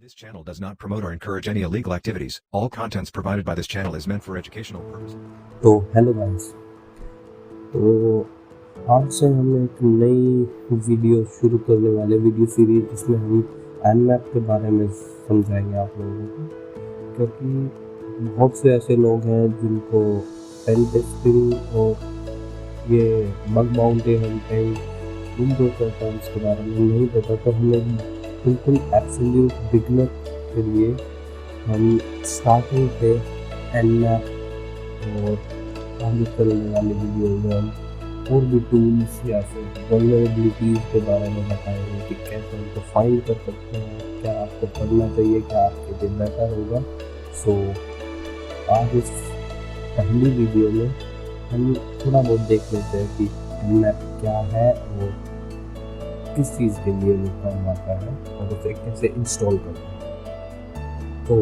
This channel does not promote or encourage any illegal activities. All contents provided by this channel is meant for educational purposes. तो hello guys, तो आज से हम एक नई video शुरू करने वाले वीडियो सीरीज जिसमें हम Nmap के बारे में समझाएंगे आप लोगों को, क्योंकि बहुत से ऐसे लोग हैं जिनको पेन टेस्टिंग और ये बग बाउंटी हंटिंग इन दो टर्म्स के बारे में नहीं पता। तो हमें बिल्कुल एब्सोल्यूट बिगनर के लिए हम स्टार्टिंग से Nmap और आगे चलने वाले वीडियो में हम और भी टूल्स या फिर वल्नरेबिलिटीज़ के बारे में बताएंगे कि कैसे उनको फाइंड कर सकते हैं, क्या आपको करना चाहिए, क्या आपके लिए बेटर होगा। सो आज इस पहली वीडियो में हम थोड़ा बहुत देख लेते हैं कि Nmap क्या है और किस चीज़ के लिए वो काम आता है और उसे कैसे इंस्टॉल करते हैं। तो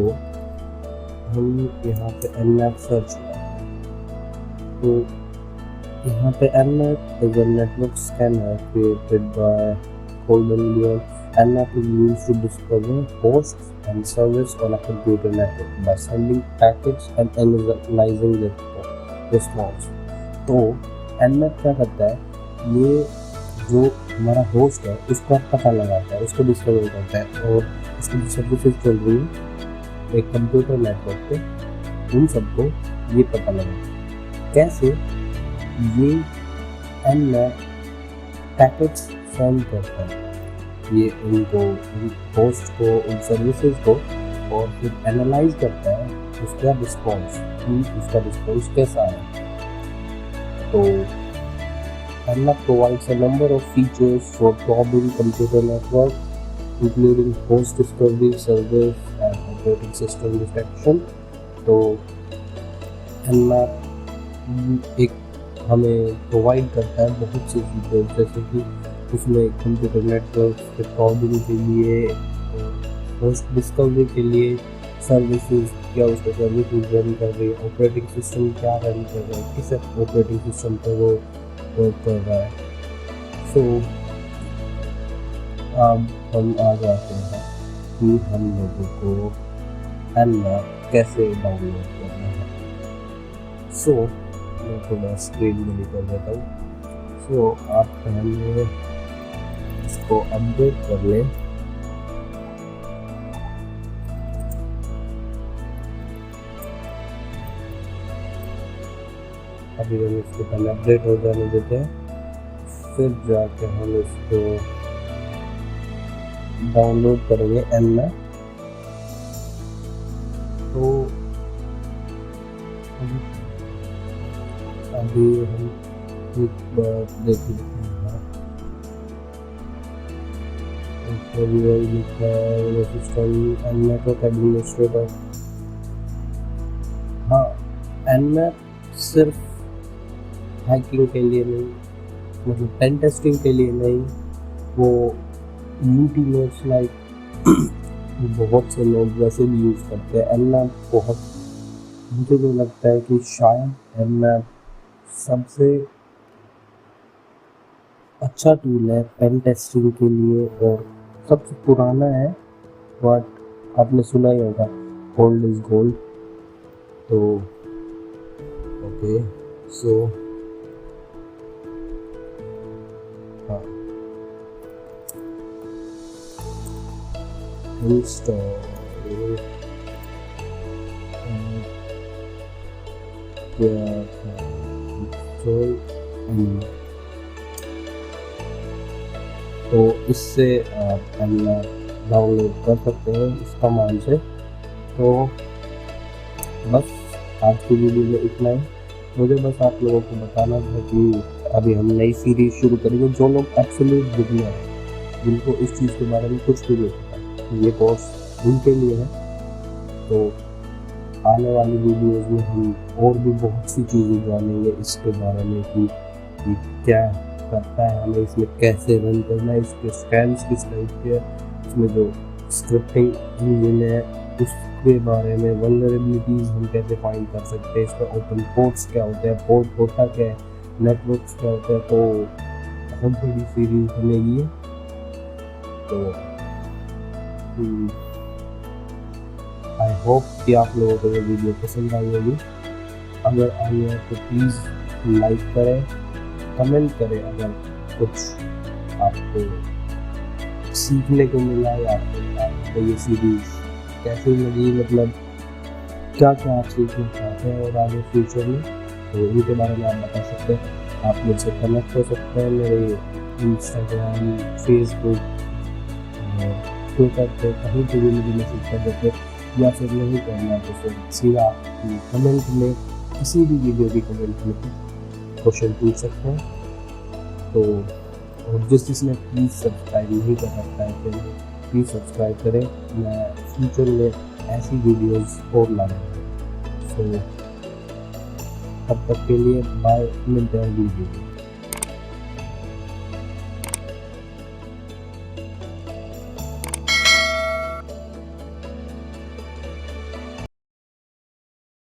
हम यहाँ पे Nmap सर्च करते हैं। तो यहाँ पे Nmap is a network scanner created by Golden Leon. Nmap is used to discover hosts and service on a computer network by sending packets and analyzing the response. तो Nmap क्या करता है, ये जो हमारा होस्ट है उसका पता लगाता है, उसको डिस्कवर करता है और इसकी जो सर्विसेज चल रही है एक कंप्यूटर नेटवर्क पे उन सबको ये पता लगाता है। कैसे ये Nmap पैकेट्स सेंड करता है, ये उनको उन होस्ट को उन सर्विसेज को और फिर एनालाइज करता है उसका रिस्पॉन्स कैसा है। तो Nmap provides a number of features for probing computer network, including host discovery, service, and operating system detection. तो Nmap एक हमें प्रोवाइड करता है बहुत सी फीचर्स, जैसे कि उसमें कंप्यूटर नेटवर्क के प्रॉबिंग के लिए, होस्ट डिस्कवरी के लिए, सर्विसेज क्या उसका सर्विसेज रन कर रही है, ऑपरेटिंग सिस्टम क्या रन कर रहा है, किस ऑपरेटिंग सिस्टम पर वो वर्क कर रहा है। सो अब हम आ जाते हैं कि हम लोगों को Nmap कैसे डाउनलोड करना है। सो मैं थोड़ा स्क्रीन बड़ी कर देता हूँ। सो आप पहले इसको अपडेट कर लें। अभी हम इसको पहले अपडेट हो जाने देते हैं, फिर जाके हम इसको डाउनलोड करेंगे Nmap। तो अभी हम एक बार देख लेते हैं, नेटवर्क एडमिनिस्ट्रेटर। हाँ, Nmap सिर्फ हैकिंग के लिए नहीं, मतलब पेन टेस्टिंग के लिए नहीं, वो यूट्यूबर्स लाइक बहुत से लोग वैसे भी यूज़ करते हैं Nmap। बहुत मुझे तो लगता है कि शायद Nmap सबसे अच्छा टूल है पेन टेस्टिंग के लिए और सबसे पुराना है, बट आपने सुना ही होगा ओल्ड इज़ गोल्ड। तो ओके, सो हाँ, इंस्टॉल तो इससे आप Nmap डाउनलोड कर सकते हैं इस कमांड से। तो बस आज की वीडियो में इतना ही। मुझे बस आप लोगों को बताना था कि अभी हम नई सीरीज़ शुरू करेंगे। जो लोग एब्सोल्यूट बिगिनर हैं, जिनको इस चीज़ के बारे में कुछ भी नहीं पता, ये कोर्स उनके लिए है। तो आने वाली वीडियोस में हम और भी बहुत सी चीज़ें जानेंगे इसके बारे में कि क्या करता है, हमें इसमें कैसे रन करना है, इसके स्कैन्स किस टाइप के है, इसमें जो स्क्रिप्टिंग इंजन है उसके बारे में, वल्नरेबिलिटीज़ हम कैसे फाइंड कर सकते हैं, इस पर ओपन पोर्ट्स क्या होते हैं, पोर्ट होता क्या है, नेटवर्क्स क्या होता है। तो बहुत बड़ी सीरीज बनेगी। तो आई होप कि आप लोगों को ये वीडियो पसंद आई होगी। अगर आई है तो प्लीज़ लाइक करें, कमेंट करें अगर कुछ आपको सीखने को मिला या आपको ये सीरीज़ कैसी लगी, मतलब क्या क्या आप सीखना चाहते हैं और आगे फ्यूचर में, तो इनके बारे में आप बता सकते हैं। आप मुझसे कनेक्ट हो सकते हैं मेरे इंस्टाग्राम, फेसबुक, ट्विटर पे, कहीं पर भी मुझे मैसेज कर देते, या फिर नहीं करना तो फिर सीधा आप कमेंट में, किसी भी वीडियो की कमेंट में क्वेश्चन पूछ सकते हैं। तो और जिसने प्लीज़ सब्सक्राइब नहीं कर रखा है फिर प्लीज़ सब्सक्राइब करें। मैं फ्यूचर में ऐसी वीडियोस और लाऊंगा। तो तब तक के लिए बाय, मिलते हैं अगली वीडियो।